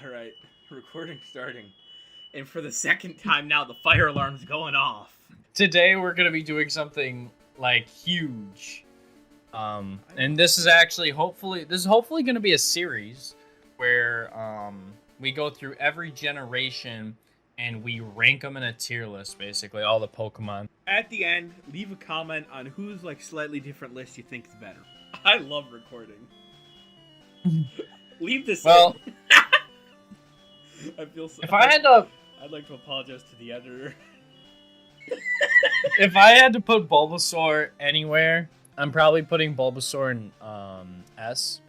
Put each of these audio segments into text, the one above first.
Alright, recording starting. And for the second time now, the fire alarm's going off. Today we're going to be doing something, like, huge. And this is actually hopefully going to be a series where we go through every generation and we rank them in a tier list, basically, all the Pokemon. At the end, leave a comment on whose, like, slightly different list you think is better. I love recording. Leave this Well, in. I feel so... if I had to... I'd like to apologize to the editor. If I had to put Bulbasaur anywhere, I'm probably putting Bulbasaur in S.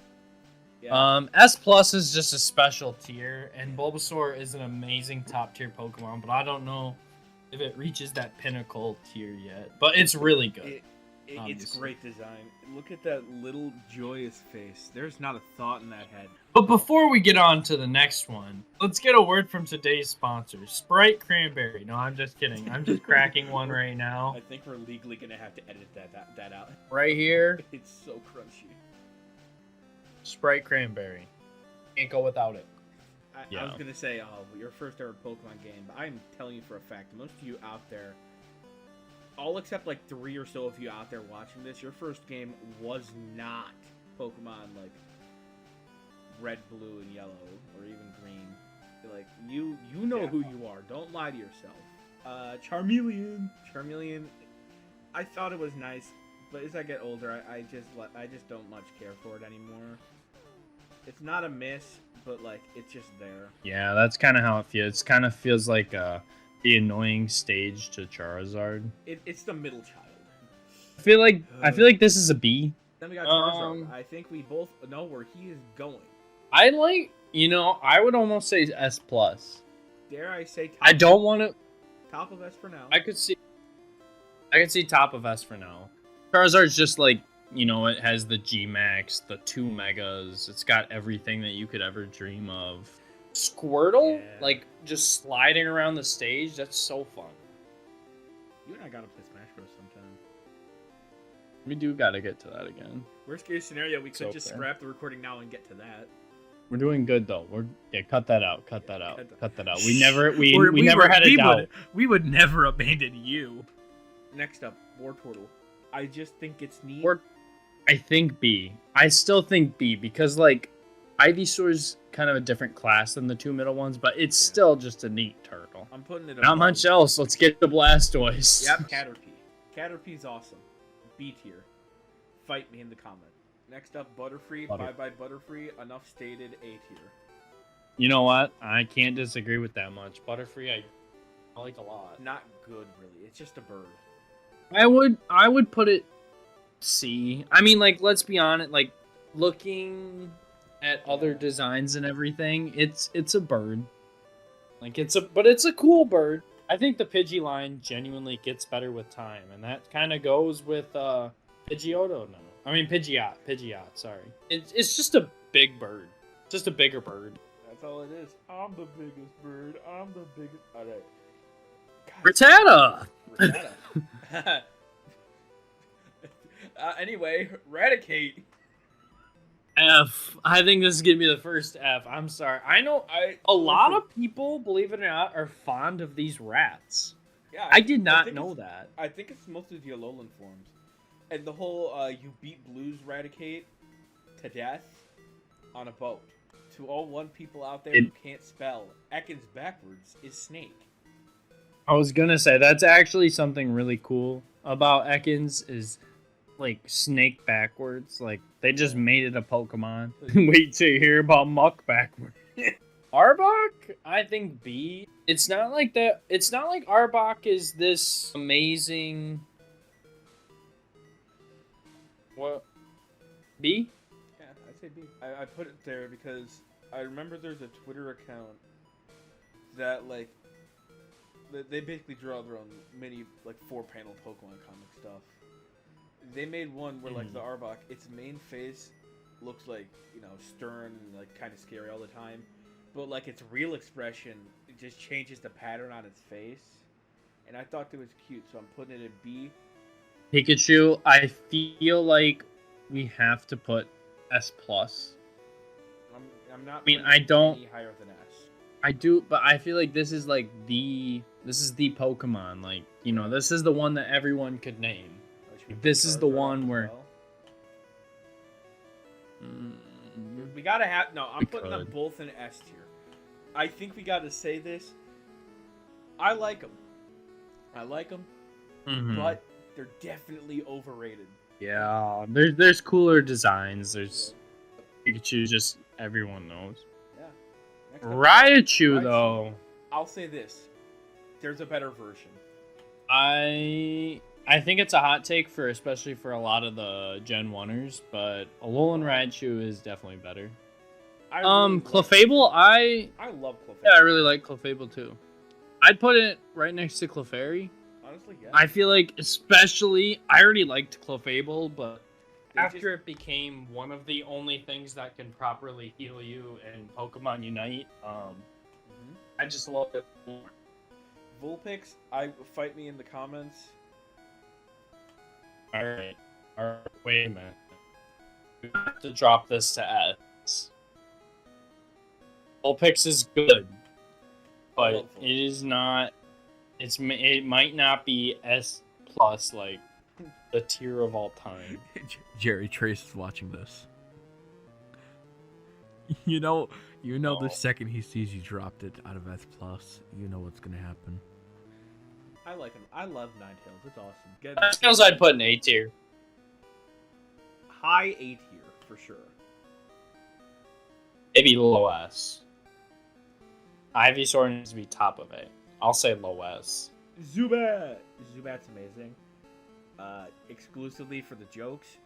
Yeah. S plus is just a special tier, and Bulbasaur is an amazing top tier Pokemon, but I don't know if it reaches that pinnacle tier yet. But it's really good. It's great design. Look at that little joyous face. There's not a thought in that head. But before we get on to the next one, let's get a word from today's sponsor, Sprite Cranberry. No, I'm just kidding. I'm just cracking one right now. I think we're legally gonna have to edit that out. Right here, It's so crunchy. Sprite Cranberry. Can't go without it. I was gonna say, your first ever Pokemon game, but I'm telling you for a fact, most of you out there, all except like 3 or so of you out there watching this, your first game was not Pokemon like red, blue, and yellow, or even green. Like you know who you are. Don't lie to yourself. Charmeleon. I thought it was nice, but as I get older, I just don't much care for it anymore. It's not a miss, but like it's just there. Yeah, that's kind of how it feels. It kind of feels like the annoying stage to Charizard. It's the middle child. I feel like this is a B. Then we got Charizard. I think we both know where he is going. I I would almost say S plus. Dare I say? I don't want to. Top of S for now. I could see top of S for now. Charizard's just like, it has the G Max, the 2 megas. It's got everything that you could ever dream of. Squirtle, like just sliding around the stage. That's so fun. You and I gotta play Smash Bros. Sometime. We do gotta get to that again. Worst case scenario, we could So just fair. scrap the recording now and get to that. We're doing good though. Cut that out. Cut that out. We never had a doubt. We would never abandon you. Next up, Wartortle. I just think it's neat. I think B. I still think B because like Ivysaur's kind of a different class than the 2 middle ones, but it's still just a neat turtle. I'm putting it Not much else. Let's get the Blastoise. Yep, Caterpie. Caterpie's awesome. B tier. Fight me in the comment. Next up, Butterfree. Bye-bye Butterfree. Enough stated, A tier. You know what? I can't disagree with that much. Butterfree, I like a lot. Not good, really. It's just a bird. I would put it C. I mean, like, let's be honest. Like, looking at other designs and everything, it's a bird. Like, but it's a cool bird. I think the Pidgey line genuinely gets better with time, and that kind of goes with Pidgeotto now. I mean, Pidgeot, sorry. It's just a big bird. Just a bigger bird. That's all it is. I'm the biggest bird. I'm the biggest... Alright. Rattata! Anyway, Raticate. F. I think this is gonna be the first F. I'm sorry. I know a lot of people, believe it or not, are fond of these rats. Yeah, I did not know that. I think it's mostly the Alolan forms. And the whole you beat Blue's Raticate to death on a boat. To all one people out there who can't spell, Ekans backwards is snake. I was gonna say, that's actually something really cool about Ekans is, like, snake backwards. Like, they just made it a Pokemon. Wait till you hear about Muck backwards. Arbok? I think B. It's not like that. It's not like Arbok is this amazing... What? B? Yeah, I'd say B. I put it there because I remember there's a Twitter account that, like, they basically draw their own mini, like, 4-panel Pokemon comic stuff. They made one where, like, the Arbok, its main face looks like, stern and, like, kind of scary all the time. But, like, its real expression, it just changes the pattern on its face. And I thought that was cute, so I'm putting it at B. Pikachu, I feel like we have to put S+. I'm not. I mean, putting I it don't. any higher than S. I do, but I feel like this is like this is the Pokemon. Like, you know, this is the one that everyone could name. Should we put This is the Charizard one as where. well? Mm, We gotta have no. I'm We putting them could. both in S tier. I think we gotta say this. I like them. mhm. But they're definitely overrated. Yeah, there's cooler designs. There's Pikachu, just everyone knows. Yeah. Next up, Raichu, though, I'll say this: there's a better version. I think it's a hot take especially for a lot of the Gen 1ers, but Alolan Raichu is definitely better. I really Clefable, I love Clefable. yeah, I really like Clefable too. I'd put it right next to Clefairy. Honestly, yeah. I feel like, especially, I already liked Clefable, but They after it became one of the only things that can properly heal you in Pokemon Unite, I just love it more. Vulpix, fight me in the comments. Alright, wait a minute. We have to drop this to S. Vulpix is good, but it is not. It might not be S plus like the tier of all time. Jerry Trace is watching this. You know, No. the second he sees you dropped it out of S plus, you know what's gonna happen. I like him. I love Ninetales. It's awesome. Get Ninetales I'd put in A tier. high A tier for sure. Maybe low S. Ivysaur needs to be top of A. I'll say low S. Zubat's amazing. Exclusively for the jokes.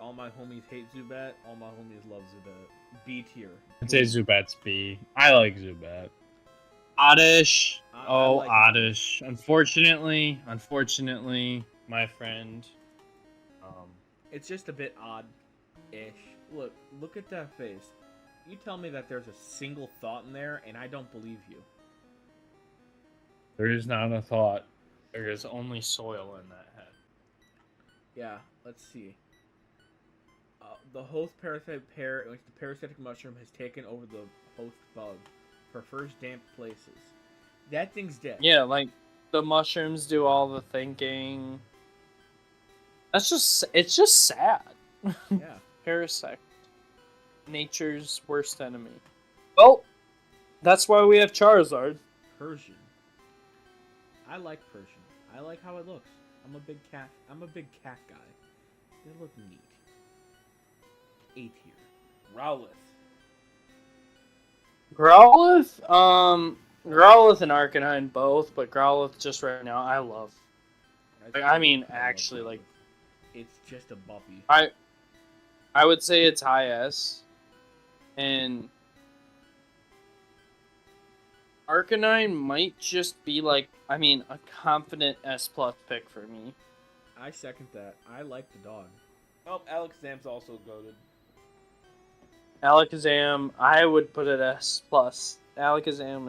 All my homies hate Zubat. All my homies love Zubat. B tier. I'd say Zubat's B. I like Zubat. Oddish. I like Oddish. Unfortunately, my friend. It's just a bit odd-ish. Look at that face. You tell me that there's a single thought in there, and I don't believe you. There is not a thought. There is only soil in that head. Yeah, let's see. The host parasite pair, which the parasitic mushroom has taken over the host bug, prefers damp places. That thing's dead. Yeah, like the mushrooms do all the thinking. It's just sad. Yeah. Parasite. Nature's worst enemy. Well, that's why we have Charizard. Persian. I like Persian. I like how it looks. I'm a big cat guy. They look neat. A tier. Rowlet. Growlithe and Arcanine both, but Growlithe just right now I love. I mean, actually, like, it's just a buffy. I would say it's high S, and Arcanine might just be like, I mean, a confident S plus pick for me. I second that. I like the dog. Oh, Alakazam's also goated. Alakazam, I would put it S plus. Alakazam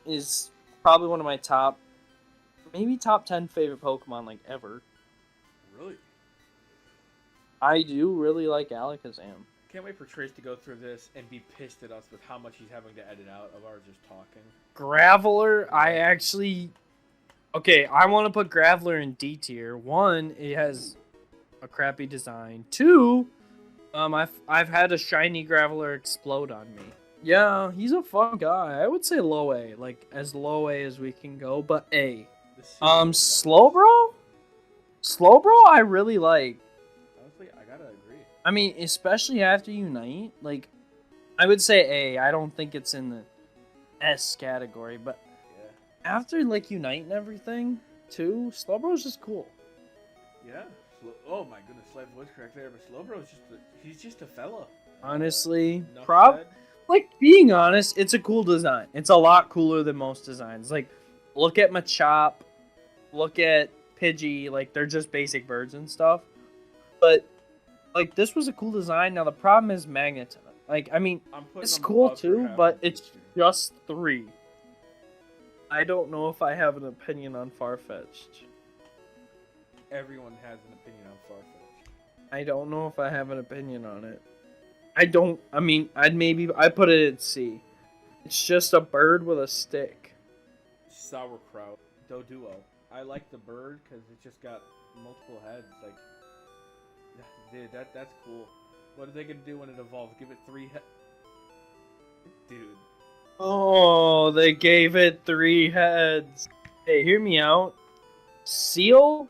is probably one of my top 10 favorite Pokemon like ever. Really? I do really like Alakazam. Can't wait for Trace to go through this and be pissed at us with how much he's having to edit out of our just talking. Graveler, I want to put Graveler in D tier. One, it has a crappy design. Two, I've had a shiny Graveler explode on me. Yeah, he's a fun guy. I would say low A, like as low A as we can go, but A. Slowbro, I really like. Honestly, I gotta agree. I mean, especially after Unite, like, I would say A. I don't think it's in the S category, but Yeah. after like Unite and everything, too, Slowbro's just cool. Yeah. Oh my goodness, slight voice crack there, but Slowbro's he's just a fella. Honestly, Enough said. like, being honest, it's a cool design. It's a lot cooler than most designs. Like, look at Machop, look at Pidgey, like, they're just basic birds and stuff. But, like, this was a cool design. Now, the problem is Magneton. Like, I mean, I'm putting it's them cool up too, for but half it's of this just 3. I don't know if I have an opinion on Farfetch'd. Everyone has an opinion on Farfetch. I don't know if I have an opinion on it. I mean, I'd put it at C. It's just a bird with a stick. Sauerkraut. Doduo. I like the bird because it just got multiple heads. Like, dude, that's cool. What are they gonna do when it evolves? Give it 3 heads? Dude. Oh, they gave it 3 heads. Hey, hear me out. Seal,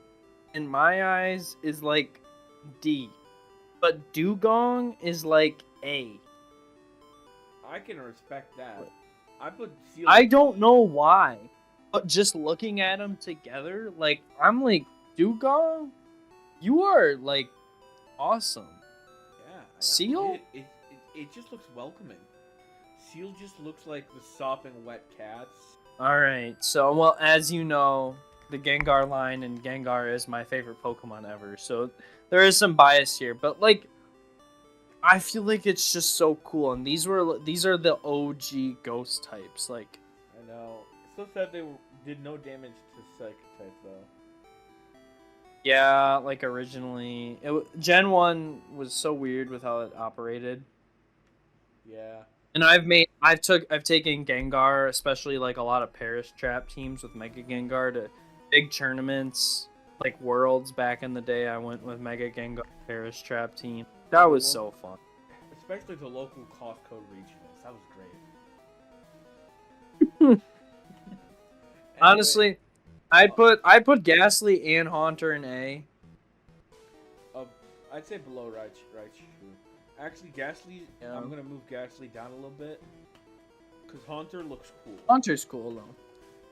in my eyes, is like D. But Dugong is like A. I can respect that. I put Seal. I don't know why. But just looking at them together, like, I'm like, Dugong? You are, like, awesome. Yeah. Seal? It just looks welcoming. Seal just looks like the sopping wet cats. Alright, so, well, as you know, the Gengar line and Gengar is my favorite Pokemon ever, so there is some bias here, but, like, I feel like it's just so cool, and these are the OG ghost types, like... I know. It's so sad they did no damage to Psychic type, though. Yeah, like, originally... Gen 1 was so weird with how it operated. Yeah. And I've taken Gengar, especially like a lot of Paris Trap teams with Mega Gengar to big tournaments, like Worlds back in the day. I went with Mega Gengar Paris Trap team. That was so fun. Especially the local Costco regionals. That was great. Honestly, I'd put Ghastly and Haunter in A. I'd say below Raichu. Actually, Ghastly, Yeah. I'm gonna move Ghastly down a little bit because Haunter looks cool. Haunter's cool though.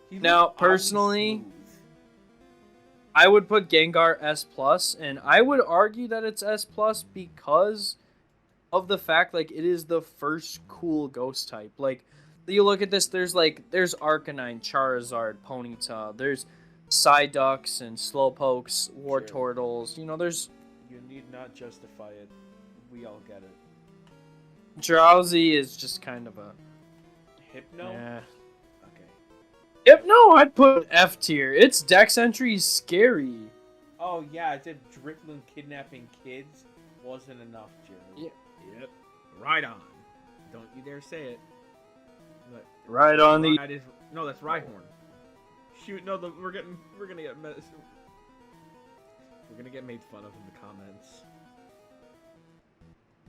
He Now, looks oddly personally, smooth. I would put Gengar S+, and I would argue that it's S+ because of the fact, like, it is the first cool ghost type. Like, you look at this, there's Arcanine, Charizard, Ponyta, there's Psyducks and Slowpokes, Wartortles, you know, there's... You need not justify it. We all get it. Drowsy is just kind of a... Hypno? Yeah. Okay. Hypno, I'd put F tier. Its dex entry is scary. Oh, yeah, I said Drifloon kidnapping kids wasn't enough, Jerry. Yeah. Yep. Right on. Don't you dare say it. But Right on the... that is, no, that's Rhyhorn. Shoot, no, we're gonna get we're gonna get made fun of in the comments.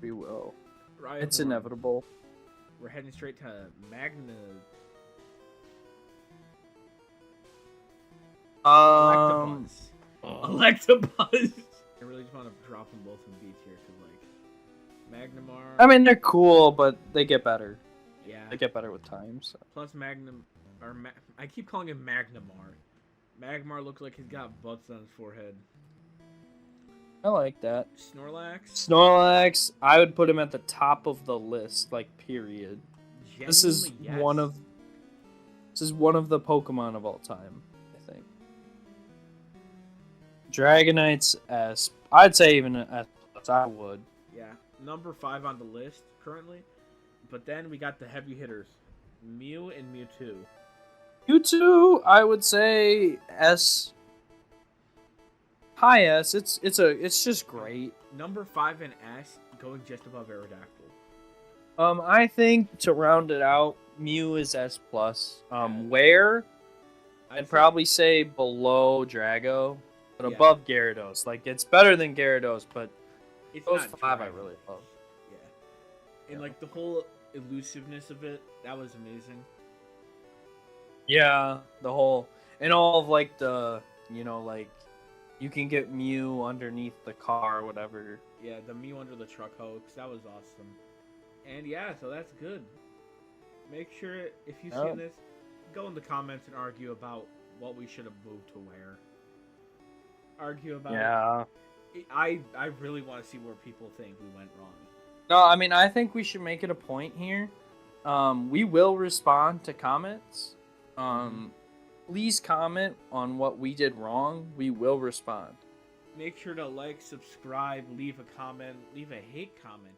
We will. Rhyhorn. It's inevitable. We're heading straight to Magna. Electabuzz. I really just want to drop them both in B tier because, like, Magnamar. I mean, they're cool, but they get better. Yeah. They get better with time, so. Plus I keep calling him Magnamar. Magmar looks like he's got butts on his forehead. I like that. Snorlax. Snorlax, I would put him at the top of the list, like, period. This is Genuinely, one yes. of the Pokemon of all time, I think. Dragonite's S. I'd say even an S+, I would. Yeah, number 5 on the list currently. But then we got the heavy hitters, Mew and Mewtwo. Mewtwo, I would say S. High S. It's just great. Number 5 in S, going just above Aerodactyl. I think to round it out, Mew is S+. Where? I'd probably say below Drago, but above Gyarados. Like, it's better than Gyarados, but it's those not 5 I Dragon. really love. Yeah. And, like, the whole elusiveness of it, that was amazing. Yeah, the whole... And all of, like, the... You know, like... You can get Mew underneath the car or whatever. Yeah, the Mew under the truck hoax, that was awesome. And yeah, so that's good. Make sure, if you've seen this, go in the comments and argue about what we should have moved to where. Argue about it. I really want to see where people think we went wrong. No, I mean, I think we should make it a point here. We will respond to comments. Please comment on what we did wrong. We will respond. Make sure to like, subscribe, leave a comment, leave a hate comment